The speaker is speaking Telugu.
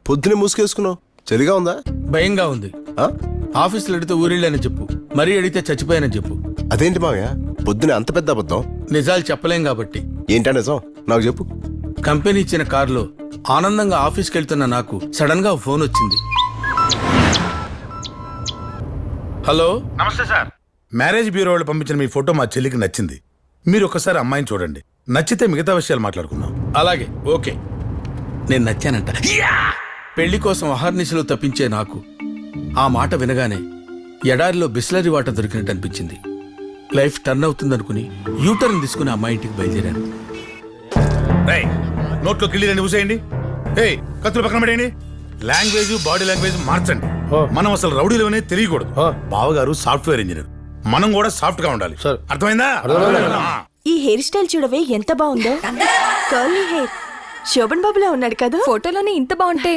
పొద్దునే మూసుకేసుకున్నావు, చలిగా ఉందా? భయంగా ఉంది. ఆ? ఆఫీసులో అడిగితే ఊరిళ్ళని చెప్పు, మరీ అడిగితే చచ్చిపోయానని చెప్పు. అదేంటి మావయ్య పొద్దునే అంత పెద్ద అబద్ధం? నిజాలు చెప్పలేం కాబట్టి. ఏంటా నిజం? నాకు చెప్పు. కంపెనీ ఇచ్చిన కారులో ఆనందంగా ఆఫీస్కి వెళ్తున్న నాకు సడన్ గా ఫోన్ వచ్చింది. హలో, నమస్తే సార్. మ్యారేజ్ బ్యూరో వాళ్ళు పంపించిన మీ ఫోటో మా చెల్లికి నచ్చింది. మీరు ఒకసారి అమ్మాయిని చూడండి, నచ్చితే మిగతా విషయాలు మాట్లాడుకుందాం. అలాగే, ఓకే. నేను నచ్చానంట. పెళ్లి కోసం అహర్నిశలు తప్పించే నాకు ఆ మాట వినగానే ఎడారిలో బిస్లరీ వాటర్ దొరికినట్టు అనిపించింది. లైఫ్ టర్న్ అవుతుందనుకుని యూటర్న్ తీసుకుని అమ్మాయి ఇంటికి బయలుదేరాను. నోట్లో కిళ్ళి ఊసేయండి. కత్తులు పక్కన పడేయండి. లాంగ్వేజ్, బాడీ లాంగ్వేజ్ మార్చండి. మనం అసలు రౌడీలోనే తెలియకూడదు. బావగారు సాఫ్ట్వేర్ ఇంజనీర్, మనం కూడా సాఫ్ట్ గా ఉండాలి. అర్థమైందా? ఈ హెయిర్ స్టైల్ చూడవే ఎంత బాగుందో. Curly hair. శోభన్ బాబులా ఉన్నాడు కదా. ఫోటోలోనే ఇంత బాగుంటే